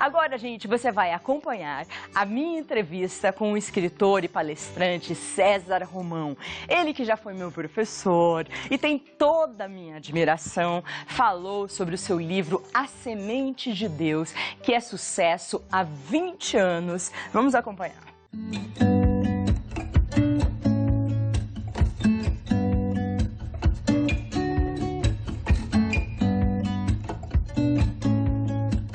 Agora, gente, você vai acompanhar a minha entrevista com o escritor e palestrante César Romão. Ele que já foi meu professor e tem toda a minha admiração, falou sobre o seu livro A Semente de Deus, que é sucesso há 20 anos. Vamos acompanhar.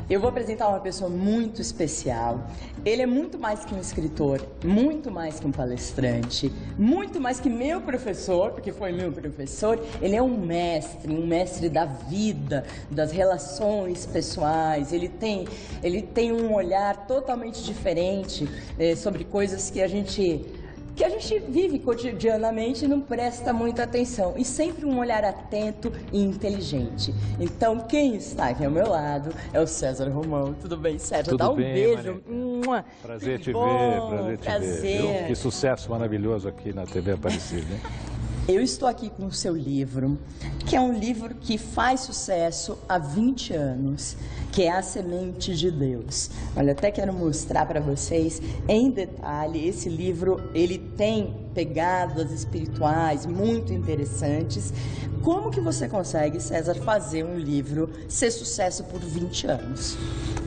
Eu vou apresentar uma pessoa muito especial. Ele é muito mais que um escritor, muito mais que um palestrante, muito mais que meu professor, porque foi meu professor. Ele é um mestre da vida, das relações pessoais. Ele tem um olhar totalmente diferente sobre coisas que a gente vive cotidianamente e não presta muita atenção. E sempre um olhar atento e inteligente. Então, quem está aqui ao meu lado é o César Romão. Tudo bem, César? Tudo Dá um bem, beijo. Prazer te Bom, ver, prazer te ver. Que sucesso maravilhoso aqui na TV Aparecida, hein? Eu estou aqui com o seu livro, que é um livro que faz sucesso há 20 anos, que é A Semente de Deus. Olha, até quero mostrar para vocês em detalhe. Esse livro, ele tem pegadas espirituais muito interessantes. Como que você consegue, César, fazer um livro ser sucesso por 20 anos?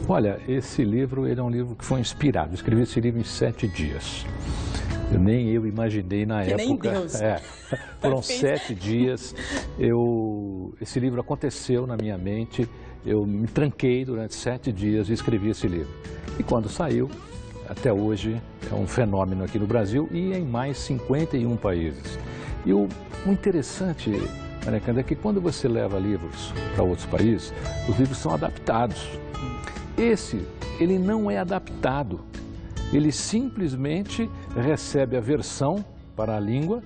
Olha, esse livro, ele é um livro que foi inspirado. Eu escrevi esse livro em 7 dias. Nem eu imaginei na época. Nem Deus. Foram 7 dias. Esse livro aconteceu na minha mente. Eu me tranquei durante 7 dias e escrevi esse livro. E quando saiu, até hoje, é um fenômeno aqui no Brasil e em mais 51 países. E o interessante, Maria Cândida, é que quando você leva livros para outros países, os livros são adaptados. Esse, ele não é adaptado. Ele simplesmente recebe a versão para a língua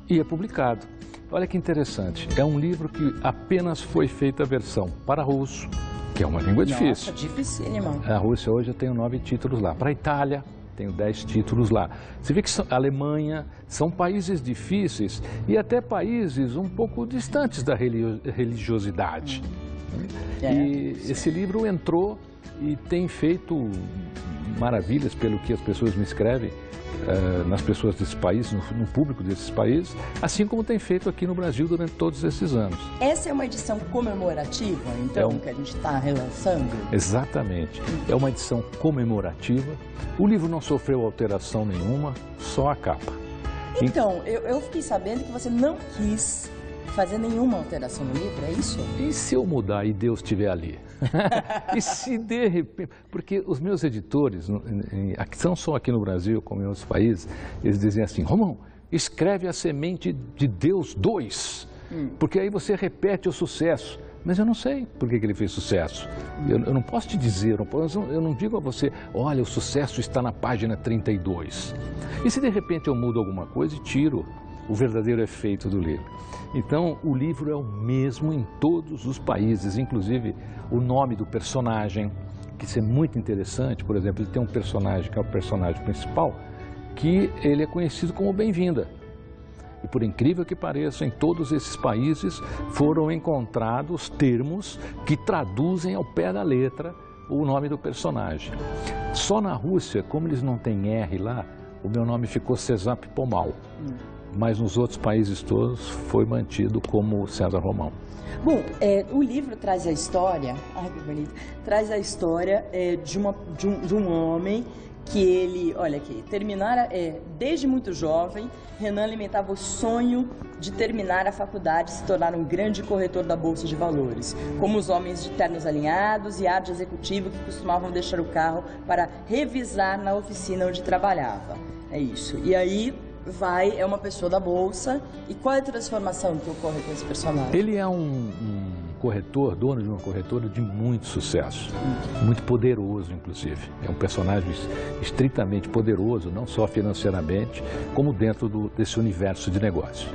e é publicado. Olha que interessante, é um livro que apenas foi feita a versão para russo, que é uma língua difícil. Nossa, dificílima. A Rússia hoje eu tenho 9 títulos lá. Para a Itália, tenho 10 títulos lá. Você vê que a Alemanha são países difíceis e até países um pouco distantes da religiosidade. E esse livro entrou e tem feito maravilhas pelo que as pessoas me escrevem, nas pessoas desse país, no público desses países, assim como tem feito aqui no Brasil durante todos esses anos. Essa é uma edição comemorativa, então, que a gente está relançando? Exatamente. É uma edição comemorativa. O livro não sofreu alteração nenhuma, só a capa. Então, eu fiquei sabendo que você não quis fazer nenhuma alteração no livro, é isso? E se eu mudar e Deus estiver ali? E se de repente... Porque os meus editores, não só aqui no Brasil, como em outros países, eles dizem assim: Romão, escreve A Semente de Deus 2, porque aí você repete o sucesso. Mas eu não sei por que ele fez sucesso. Eu não posso te dizer, eu não digo a você, olha, o sucesso está na página 32. E se de repente eu mudo alguma coisa e tiro o verdadeiro efeito do livro? Então, o livro é o mesmo em todos os países, inclusive o nome do personagem, que isso é muito interessante. Por exemplo, ele tem um personagem que é o personagem principal, que ele é conhecido como Bem-vinda. E por incrível que pareça, em todos esses países foram encontrados termos que traduzem ao pé da letra o nome do personagem. Só na Rússia, como eles não têm R lá, o meu nome ficou César Pomal. Mas nos outros países todos foi mantido como César Romão. Bom, o livro traz a história, ai que bonito, traz a história de um homem que ele, olha aqui, desde muito jovem, Renan alimentava o sonho de terminar a faculdade e se tornar um grande corretor da Bolsa de Valores, como os homens de ternos alinhados e ar de executivo que costumavam deixar o carro para revisar na oficina onde trabalhava. É isso. E aí é uma pessoa da Bolsa. E qual é a transformação que ocorre com esse personagem? Ele é um corretor, dono de uma corretora de muito sucesso, muito poderoso, inclusive. É um personagem estritamente poderoso, não só financeiramente, como dentro desse universo de negócio.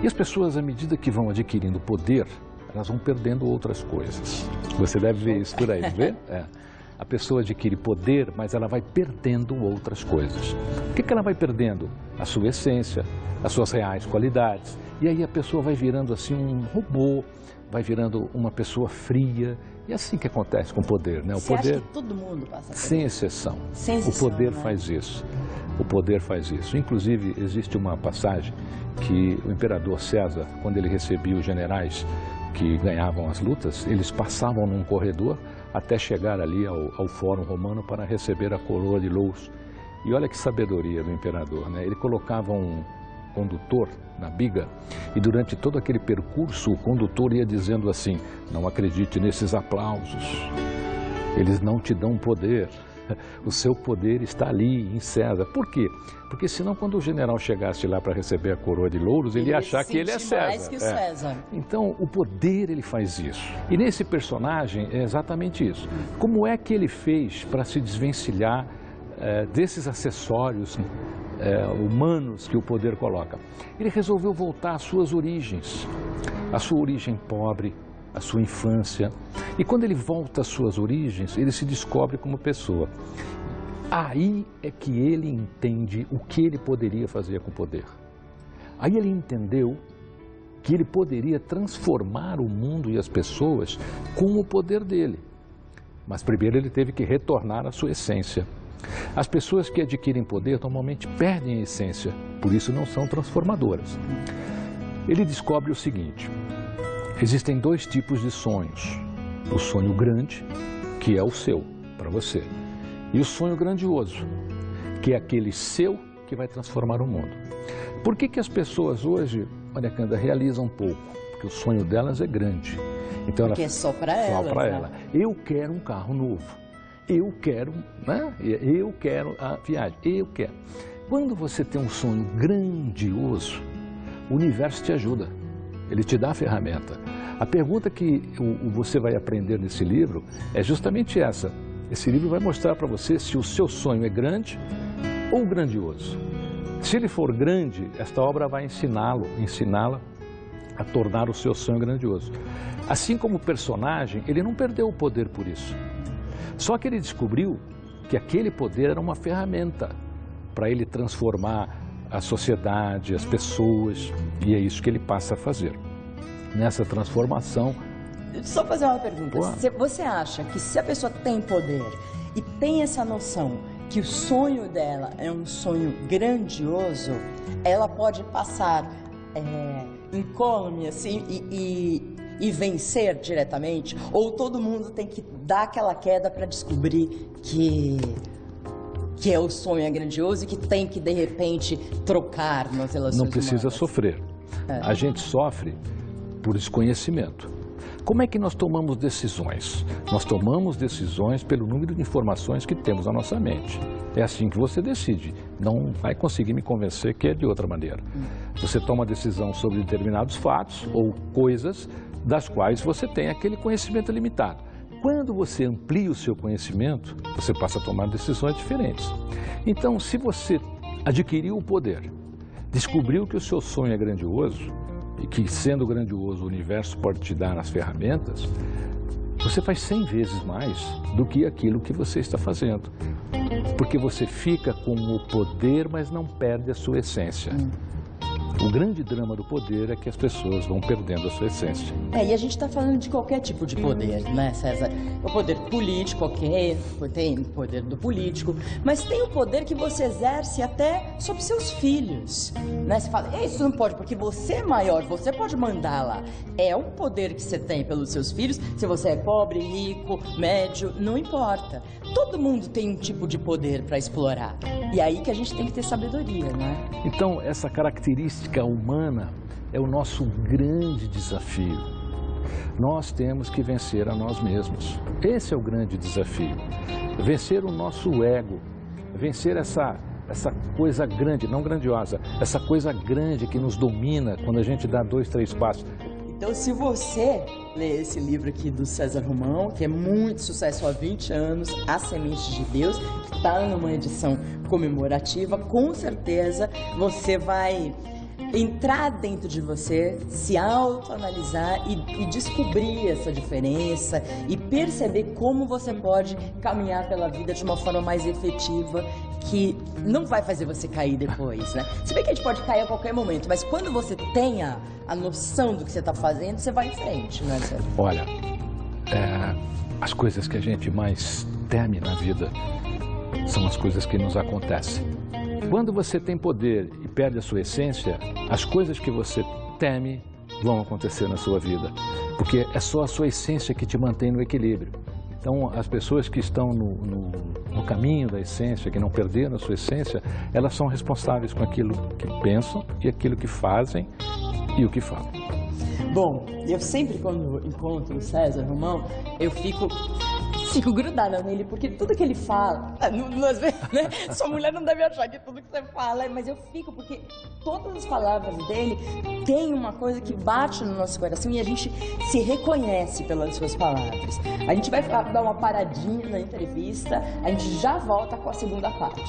E as pessoas, à medida que vão adquirindo poder, elas vão perdendo outras coisas. Você deve ver isso por aí, não vê? A pessoa adquire poder, mas ela vai perdendo outras coisas. O que ela vai perdendo? A sua essência, as suas reais qualidades. E aí a pessoa vai virando assim um robô, vai virando uma pessoa fria E é assim que acontece com o poder, né? O Você poder, acha que todo mundo passa por sem isso? exceção. Sem exceção, O poder né? faz isso. O poder faz isso. Inclusive, existe uma passagem que o imperador César, quando ele recebia os generais que ganhavam as lutas, eles passavam num corredor até chegar ali ao Fórum Romano para receber a coroa de louros. E olha que sabedoria do imperador, né? Ele colocava um condutor na biga e durante todo aquele percurso o condutor ia dizendo assim: não acredite nesses aplausos, eles não te dão poder, o seu poder está ali em César. Por quê? Porque senão quando o general chegasse lá para receber a coroa de louros, ele ia achar que ele é César. Mais que César. Então o poder ele faz isso. E nesse personagem é exatamente isso. Como é que ele fez para se desvencilhar desses acessórios humanos que o poder coloca? Ele resolveu voltar às suas origens, a sua origem pobre, a sua infância. E quando ele volta às suas origens, ele se descobre como pessoa. Aí é que ele entende o que ele poderia fazer com o poder. Aí ele entendeu que ele poderia transformar o mundo e as pessoas com o poder dele. Mas primeiro ele teve que retornar à sua essência. As pessoas que adquirem poder normalmente perdem a essência, por isso não são transformadoras. Ele descobre o seguinte: existem dois tipos de sonhos. O sonho grande, que é o seu, para você, e o sonho grandioso, que é aquele seu que vai transformar o mundo. Por que as pessoas hoje, olha, Cândida, realizam pouco? Porque o sonho delas é grande. Então Porque é só para elas. Só para né? ela. Eu quero um carro novo. Eu quero, né? Eu quero a viagem. Eu quero. Quando você tem um sonho grandioso, o universo te ajuda. Ele te dá a ferramenta. A pergunta que você vai aprender nesse livro é justamente essa. Esse livro vai mostrar para você se o seu sonho é grande ou grandioso. Se ele for grande, esta obra vai ensiná-la a tornar o seu sonho grandioso. Assim como o personagem, ele não perdeu o poder por isso. Só que ele descobriu que aquele poder era uma ferramenta para ele transformar a sociedade, as pessoas, e é isso que ele passa a fazer. Nessa transformação... Só fazer uma pergunta. Boa. Você acha que se a pessoa tem poder e tem essa noção que o sonho dela é um sonho grandioso, ela pode passar incólume assim e vencer diretamente? Ou todo mundo tem que dar aquela queda para descobrir que o sonho é grandioso e que tem que, de repente, trocar nas relações Não precisa humanas? sofrer. A gente sofre por desconhecimento. Como é que nós tomamos decisões? Nós tomamos decisões pelo número de informações que temos na nossa mente. É assim que você decide. Não vai conseguir me convencer que é de outra maneira. Você toma decisão sobre determinados fatos ou coisas das quais você tem aquele conhecimento limitado. Quando você amplia o seu conhecimento, você passa a tomar decisões diferentes. Então, se você adquiriu o poder, descobriu que o seu sonho é grandioso, e que, sendo grandioso, o universo pode te dar as ferramentas, você faz 100 vezes mais do que aquilo que você está fazendo. Porque você fica com o poder, mas não perde a sua essência. O grande drama do poder é que as pessoas vão perdendo a sua essência. E a gente está falando de qualquer tipo de poder, né, César? O poder político, ok, tem o poder do político, mas tem o poder que você exerce até sobre seus filhos, né? Você fala, isso não pode, porque você é maior, você pode mandar lá. É um poder que você tem pelos seus filhos, se você é pobre, rico, médio, não importa. Todo mundo tem um tipo de poder para explorar. E aí que a gente tem que ter sabedoria, né? Então, essa característica humana é o nosso grande desafio. Nós temos que vencer a nós mesmos. Esse é o grande desafio. Vencer o nosso ego, vencer essa coisa grande, não grandiosa, essa coisa grande que nos domina quando a gente dá 2, 3 passos. Então, se você ler esse livro aqui do César Romão, que é muito sucesso há 20 anos, A Semente de Deus, que está numa edição comemorativa, com certeza você vai entrar dentro de você, se autoanalisar e descobrir essa diferença e perceber como você pode caminhar pela vida de uma forma mais efetiva, que não vai fazer você cair depois, né? Se bem que a gente pode cair a qualquer momento, mas quando você tem a noção do que você está fazendo, você vai em frente, né, César? Olha, as coisas que a gente mais teme na vida são as coisas que nos acontecem. Quando você tem poder e perde a sua essência, as coisas que você teme vão acontecer na sua vida, porque é só a sua essência que te mantém no equilíbrio. Então, as pessoas que estão no caminho da essência, que não perderam a sua essência, elas são responsáveis com aquilo que pensam e aquilo que fazem e o que falam. Bom, eu sempre quando encontro o César Romão, eu fico grudada nele, porque tudo que ele fala, às vezes, né? Sua mulher não deve achar que tudo que você fala, mas eu fico, porque todas as palavras dele têm uma coisa que bate no nosso coração e a gente se reconhece pelas suas palavras. A gente vai dar uma paradinha na entrevista, a gente já volta com a segunda parte.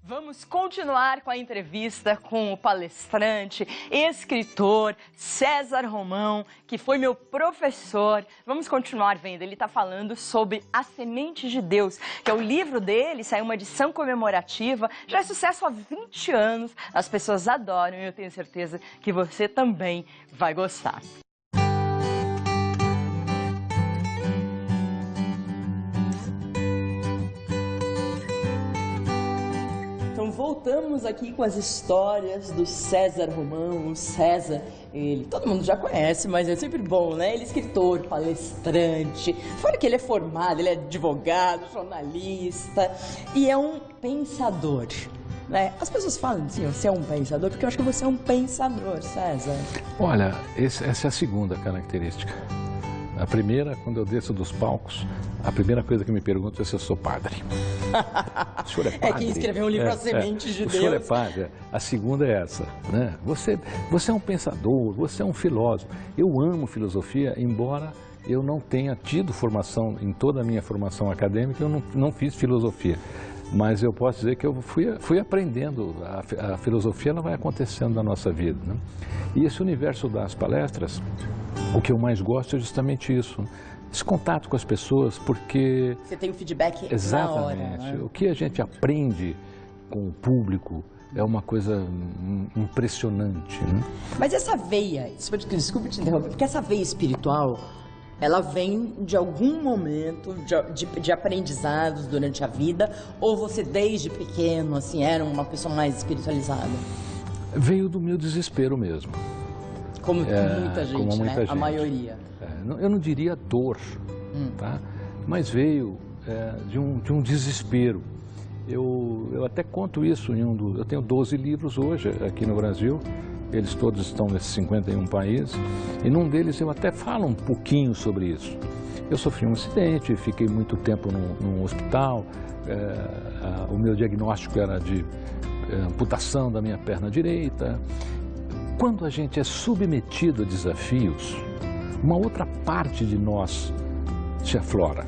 Vamos continuar com a entrevista com o palestrante, escritor César Romão, que foi meu professor. Vamos continuar vendo, ele está falando sobre A Semente de Deus, que é o livro dele, saiu uma edição comemorativa, já é sucesso há 20 anos, as pessoas adoram e eu tenho certeza que você também vai gostar. Então voltamos aqui com as histórias do César Romão. O César, todo mundo já conhece, mas é sempre bom, né? Ele é escritor, palestrante, fora que ele é formado, ele é advogado, jornalista e é um pensador, né? As pessoas falam assim, você é um pensador, porque eu acho que você é um pensador, César. Olha, essa é a segunda característica. A primeira, quando eu desço dos palcos, a primeira coisa que me perguntam é se eu sou padre. O senhor é padre? É quem escreveu um livro, A Semente de Deus. O senhor é padre. A segunda é essa, né? Você é um pensador, você é um filósofo. Eu amo filosofia, embora eu não tenha tido formação, em toda a minha formação acadêmica, eu não fiz filosofia. Mas eu posso dizer que eu fui aprendendo, a filosofia ela vai acontecendo na nossa vida, né? E esse universo das palestras, o que eu mais gosto é justamente isso, esse contato com as pessoas, porque... Você tem o feedback exatamente, na hora, né? O que a gente aprende com o público é uma coisa impressionante, né? Mas essa veia, desculpe te interromper, porque essa veia espiritual, ela vem de algum momento de aprendizados durante a vida, ou você desde pequeno, assim, era uma pessoa mais espiritualizada? Veio do meu desespero mesmo. Como muita gente, como muita né? gente. A maioria. Eu não diria dor, tá? Mas veio de um desespero. Eu até conto isso em eu tenho 12 livros hoje aqui no Brasil, eles todos estão nesses 51 países, e num deles eu até falo um pouquinho sobre isso. Eu sofri um acidente, fiquei muito tempo num hospital, o meu diagnóstico era de amputação da minha perna direita. Quando a gente é submetido a desafios, uma outra parte de nós se aflora.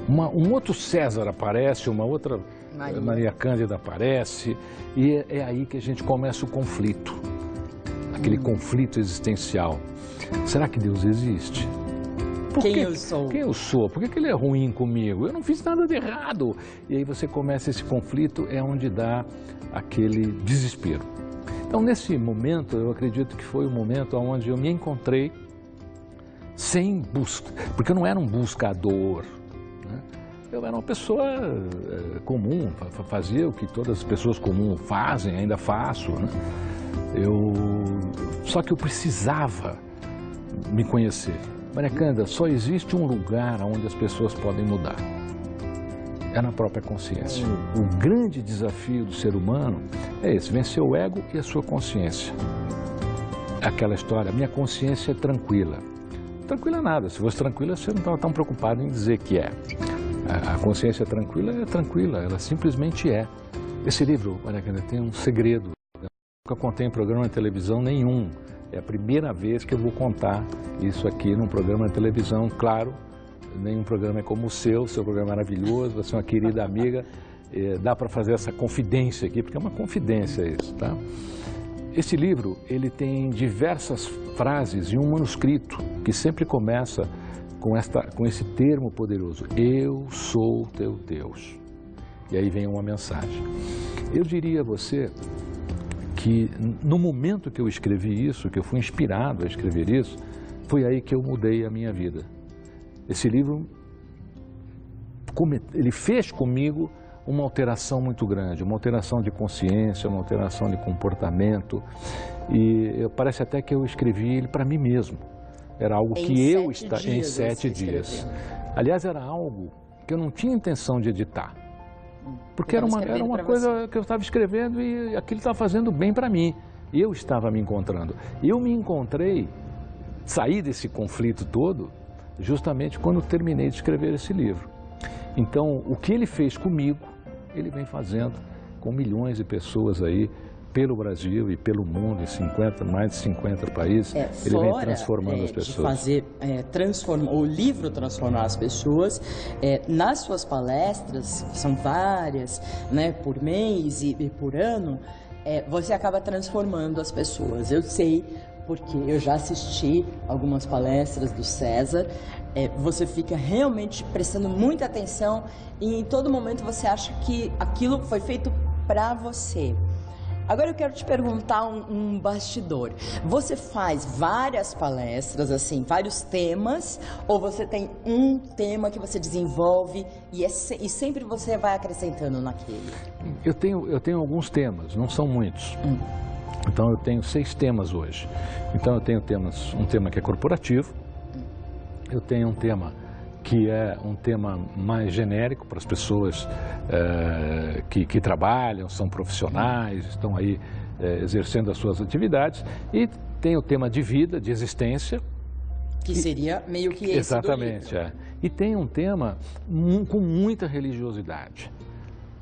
Um outro César aparece, uma outra Maria Cândida aparece, e é aí que a gente começa o conflito, aquele conflito existencial. Será que Deus existe? Quem eu sou? Quem eu sou? Por que ele é ruim comigo? Eu não fiz nada de errado. E aí você começa esse conflito, é onde dá aquele desespero. Então, nesse momento, eu acredito que foi o momento onde eu me encontrei sem busca, porque eu não era um buscador, né? Eu era uma pessoa comum, fazia o que todas as pessoas comuns fazem, ainda faço, né? Só que eu precisava me conhecer. Maria Cândida, só existe um lugar onde as pessoas podem mudar. É na própria consciência. O grande desafio do ser humano é esse, vencer o ego e a sua consciência. Aquela história, minha consciência é tranquila. Tranquila nada, se fosse tranquila, você não estava tão preocupado em dizer que é. A consciência é tranquila, ela simplesmente é. Esse livro, Maria Cândida, tem um segredo. Eu nunca contei em programa de televisão nenhum. É a primeira vez que eu vou contar isso aqui num programa de televisão, claro. Nenhum programa é como o seu programa é maravilhoso, você é uma querida amiga, dá para fazer essa confidência aqui, porque é uma confidência isso, tá? Esse livro, ele tem diversas frases em um manuscrito, que sempre começa com esse termo poderoso, eu sou teu Deus. E aí vem uma mensagem. Eu diria a você que no momento que eu escrevi isso, que eu fui inspirado a escrever isso, foi aí que eu mudei a minha vida. Esse livro, ele fez comigo uma alteração muito grande, uma alteração de consciência, uma alteração de comportamento. E parece até que eu escrevi ele para mim mesmo. Era algo que eu estava em 7 dias. Aliás, era algo que eu não tinha intenção de editar. Porque era uma coisa que eu estava escrevendo e aquilo estava fazendo bem para mim. Eu estava me encontrando. Eu me encontrei, saí desse conflito todo, justamente quando terminei de escrever esse livro. Então, o que ele fez comigo, ele vem fazendo com milhões de pessoas aí, pelo Brasil e pelo mundo, em mais de 50 países, ele vem transformando as pessoas. De fazer, o livro transformar as pessoas, nas suas palestras, que são várias, né, por mês e por ano, você acaba transformando as pessoas. Eu sei, porque eu já assisti algumas palestras do César, você fica realmente prestando muita atenção e em todo momento você acha que aquilo foi feito para você. Agora eu quero te perguntar um bastidor. Você faz várias palestras, assim, vários temas, ou você tem um tema que você desenvolve e sempre você vai acrescentando naquele? Eu tenho alguns temas, não são muitos. Então eu tenho 6 temas hoje. Então eu tenho um tema que é corporativo, eu tenho um tema que é um tema mais genérico para as pessoas que trabalham, são profissionais, estão aí exercendo as suas atividades. E tem o tema de vida, de existência. Que seria meio que esse exatamente, do livro. E tem um tema com muita religiosidade,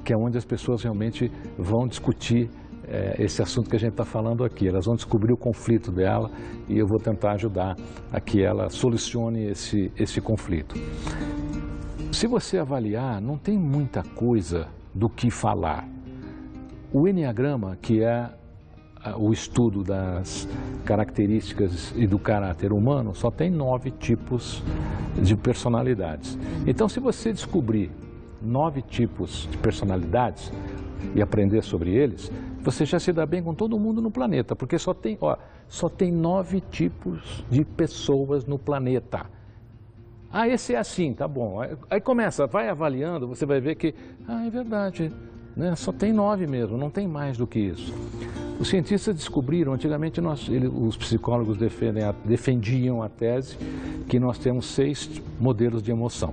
que é onde as pessoas realmente vão discutir esse assunto que a gente está falando aqui. Elas vão descobrir o conflito dela e eu vou tentar ajudar a que ela solucione esse conflito. Se você avaliar, não tem muita coisa do que falar. O Enneagrama, que é o estudo das características e do caráter humano, só tem 9 tipos de personalidades. Então, se você descobrir 9 tipos de personalidades e aprender sobre eles, você já se dá bem com todo mundo no planeta, porque só tem 9 tipos de pessoas no planeta. Ah, esse é assim, tá bom. Aí começa, vai avaliando, você vai ver que, é verdade, né? Só tem 9 mesmo, não tem mais do que isso. Os cientistas descobriram, antigamente os psicólogos defendiam a tese que nós temos 6 modelos de emoção.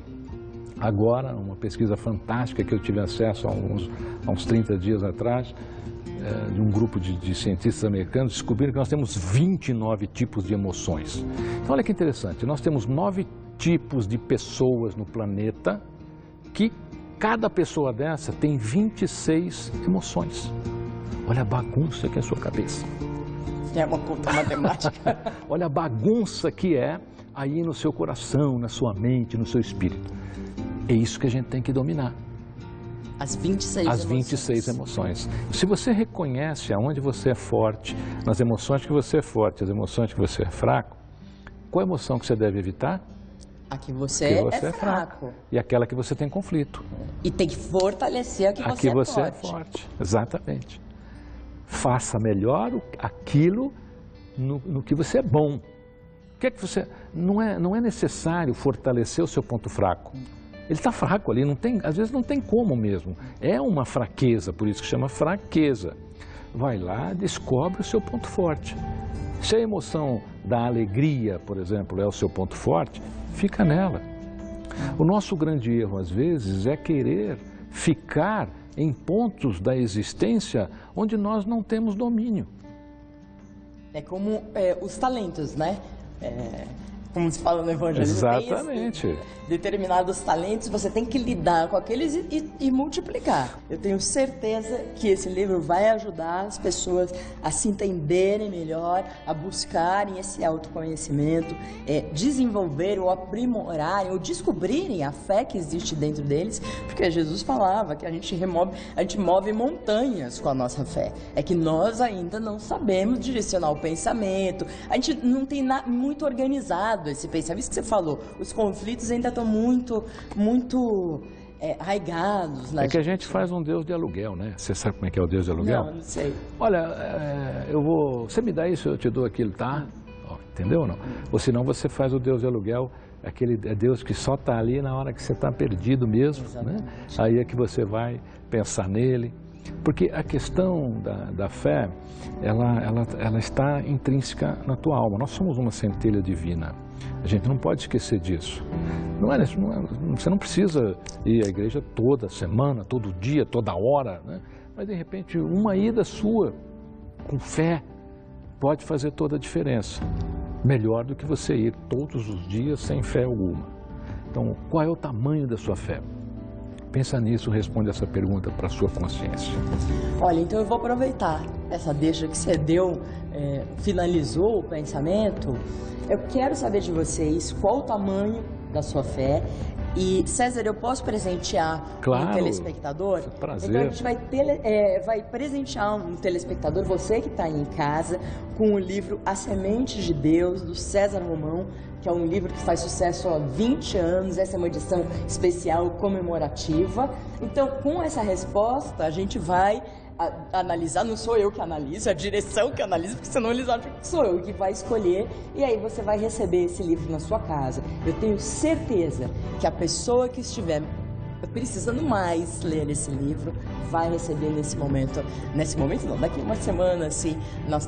Agora, uma pesquisa fantástica que eu tive acesso há uns 30 dias atrás, de um grupo de cientistas americanos, descobriram que nós temos 29 tipos de emoções. Então, olha que interessante, nós temos 9 tipos de pessoas no planeta, que cada pessoa dessa tem 26 emoções. Olha a bagunça que é a sua cabeça. É uma conta matemática. Olha a bagunça que é aí no seu coração, na sua mente, no seu espírito. É isso que a gente tem que dominar. As 26 emoções. As 26 emoções. Se você reconhece aonde você é forte, nas emoções que você é forte, as emoções que você é fraco, qual emoção que você deve evitar? A que você é fraco. E aquela que você tem conflito. E tem que fortalecer a que você é forte. Exatamente. Faça melhor aquilo no que você é bom. O que é que você... Não é necessário fortalecer o seu ponto fraco. Ele está fraco ali, às vezes não tem como mesmo. É uma fraqueza, por isso que chama fraqueza. Vai lá, descobre o seu ponto forte. Se a emoção da alegria, por exemplo, é o seu ponto forte, fica nela. O nosso grande erro, às vezes, é querer ficar em pontos da existência onde nós não temos domínio. É como os talentos, né? Como se fala no Evangelho. Exatamente. Determinados talentos, você tem que lidar com aqueles e multiplicar. Eu tenho certeza que esse livro vai ajudar as pessoas a se entenderem melhor, a buscarem esse autoconhecimento, desenvolver ou aprimorarem ou descobrirem a fé que existe dentro deles, porque Jesus falava que a gente move montanhas com a nossa fé. É que nós ainda não sabemos direcionar o pensamento, a gente não tem muito organizado arraigado esse pensamento. Isso que você falou, os conflitos ainda estão muito arraigados na gente. É que a gente faz um Deus de aluguel, né? Você sabe como é que é o Deus de aluguel? Não sei. Olha, você me dá isso, eu te dou aquilo, tá? Entendeu ou não? Ou senão você faz o Deus de aluguel, aquele Deus que só está ali na hora que você está perdido mesmo, né? Aí é que você vai pensar nele. Porque a questão da fé, ela está intrínseca na tua alma. Nós somos uma centelha divina. A gente não pode esquecer disso. Você não precisa ir à igreja toda semana, todo dia, toda hora, né? Mas de repente uma ida sua com fé pode fazer toda a diferença. Melhor do que você ir todos os dias sem fé alguma. Então, qual é o tamanho da sua fé? Pensa nisso, responde essa pergunta para a sua consciência. Olha, então eu vou aproveitar essa deixa que você deu, finalizou o pensamento. Eu quero saber de vocês qual o tamanho da sua fé. E, César, eu posso presentear um telespectador? Prazer. Então a gente vai presentear um telespectador, você que está aí em casa, com o livro A Semente de Deus, do César Romão, que é um livro que faz sucesso há 20 anos, essa é uma edição especial comemorativa. Então, com essa resposta, a gente vai analisar, não sou eu que analiso, é a direção que analisa, porque senão eles acham que sou eu que vai escolher, e aí você vai receber esse livro na sua casa. Eu tenho certeza que a pessoa que estiver precisando mais ler esse livro vai receber nesse momento não, daqui uma semana, assim,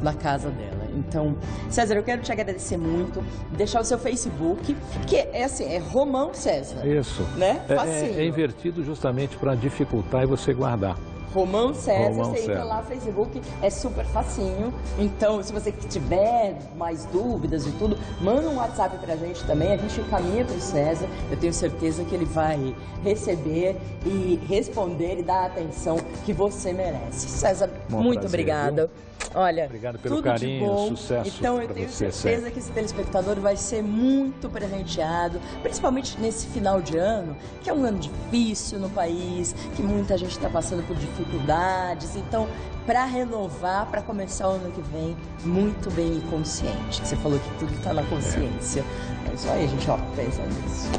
na casa dela. Então, César, eu quero te agradecer muito, deixar o seu Facebook, que é assim, é Romão César. Isso. Né? Facinho. É invertido justamente para dificultar e você guardar. Romão César, Romão você entra lá no Facebook, é super facinho. Então, se você tiver mais dúvidas e tudo, manda um WhatsApp pra gente também, a gente encaminha pro César. Eu tenho certeza que ele vai receber e responder e dar a atenção que você merece. César, muito obrigada. Olha, obrigado pelo tudo carinho, de bom. sucesso. Então eu tenho certeza que esse telespectador vai ser muito presenteado, principalmente nesse final de ano, que é um ano difícil no país, que muita gente está passando por dificuldades. Então, para renovar, para começar o ano que vem muito bem e consciente. Você falou que tudo está na consciência. É isso aí, a gente pensa nisso.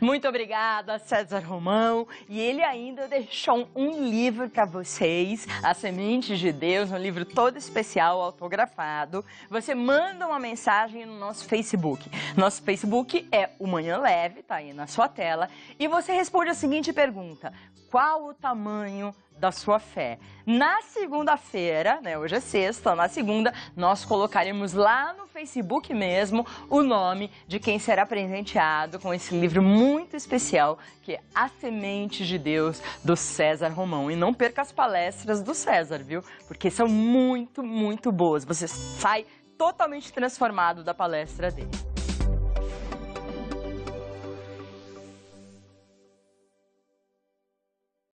Muito obrigada, César Romão. E ele ainda deixou um livro para vocês, A Semente de Deus, um livro todo especial, autografado. Você manda uma mensagem no nosso Facebook. Nosso Facebook é o Manhã Leve, tá aí na sua tela. E você responde a seguinte pergunta: qual o tamanho da sua fé? Na segunda-feira, né, hoje é sexta, na segunda nós colocaremos lá no Facebook mesmo o nome de quem será presenteado com esse livro muito especial, que é A Semente de Deus, do César Romão. E não perca as palestras do César, viu? Porque são muito, muito boas. Você sai totalmente transformado da palestra dele.